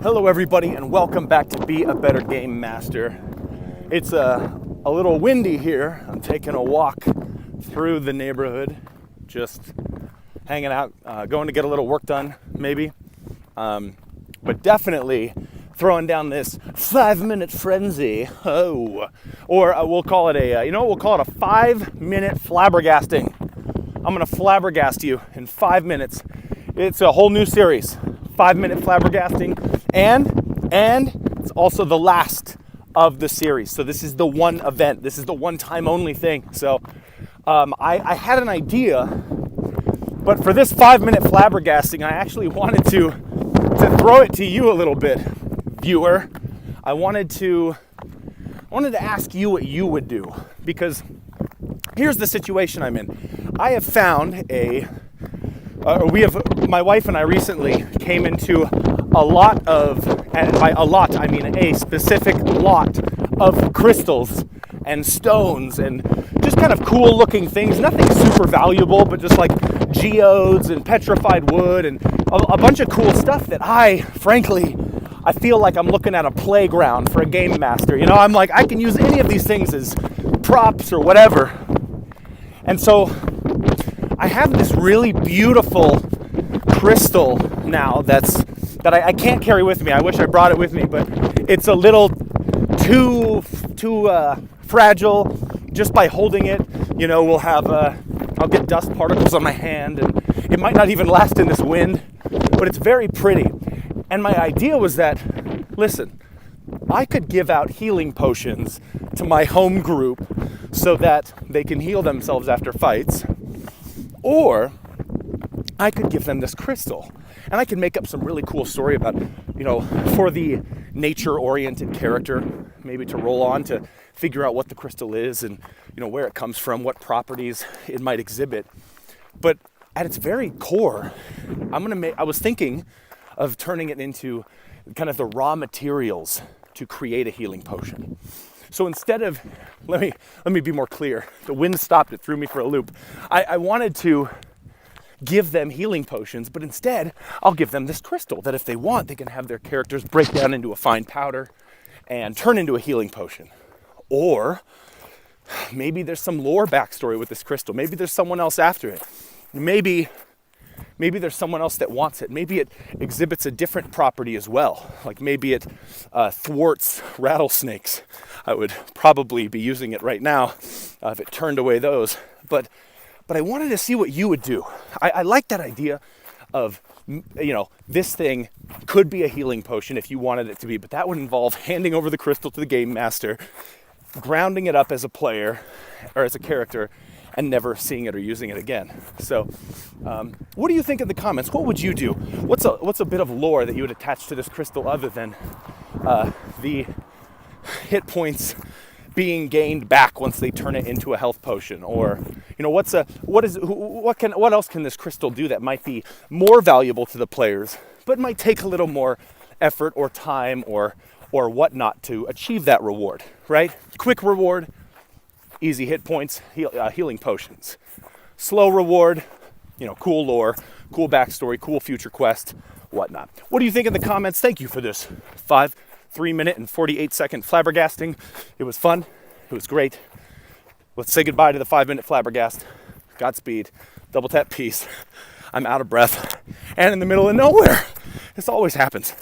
Hello everybody and welcome back to Be a Better Game Master. It's a little windy here. I'm taking a walk through the neighborhood, just hanging out, going to get a little work done maybe. But definitely throwing down this 5-minute frenzy. Or we'll call it a 5-minute flabbergasting. I'm gonna flabbergast you in 5 minutes. It's a whole new series, 5-minute flabbergasting. And it's also the last of the series. So this is the one event. This is the one-time only thing. So I had an idea, but for this 5-minute flabbergasting, I actually wanted to throw it to you a little bit, viewer. I wanted to ask you what you would do, because here's the situation I'm in. I have found my wife and I recently came into a lot of, and by a lot I mean a specific lot of crystals and stones and just kind of cool looking things, nothing super valuable, but just like geodes and petrified wood and a bunch of cool stuff that I feel like I'm looking at a playground for a game master. You know, I'm like, I can use any of these things as props or whatever. And so I have this really beautiful crystal now that I can't carry with me. I wish I brought it with me, but it's a little too fragile. Just by holding it, you know, I'll get dust particles on my hand, and it might not even last in this wind, but it's very pretty. And my idea was that, listen, I could give out healing potions to my home group so that they can heal themselves after fights, or I could give them this crystal. And I could make up some really cool story about, you know, for the nature-oriented character, maybe to roll on to figure out what the crystal is and, you know, where it comes from, what properties it might exhibit. But at its very core, I was thinking of turning it into kind of the raw materials to create a healing potion. So instead of, let me be more clear. The wind stopped, it threw me for a loop. I wanted to give them healing potions, but instead I'll give them this crystal that if they want, they can have their characters break down into a fine powder and turn into a healing potion. Or maybe there's some lore backstory with this crystal. Maybe there's someone else after it. Maybe there's someone else that wants it. Maybe it exhibits a different property as well. Like maybe it thwarts rattlesnakes. I would probably be using it right now if it turned away those. But I wanted to see what you would do. I like that idea of, you know, this thing could be a healing potion if you wanted it to be, but that would involve handing over the crystal to the game master, grounding it up as a player or as a character, and never seeing it or using it again. So what do you think in the comments? What would you do? What's a bit of lore that you would attach to this crystal other than the hit points being gained back once they turn it into a health potion? Or, you know, what else can this crystal do that might be more valuable to the players, but might take a little more effort or time or whatnot to achieve that reward, right? Quick reward, easy hit points, healing potions. Slow reward, you know, cool lore, cool backstory, cool future quest, whatnot. What do you think in the comments? Thank you for this 3-minute and 48-second flabbergasting. It was fun. It was great. Let's say goodbye to the 5-minute flabbergast. Godspeed. Double tap peace. I'm out of breath and in the middle of nowhere. This always happens.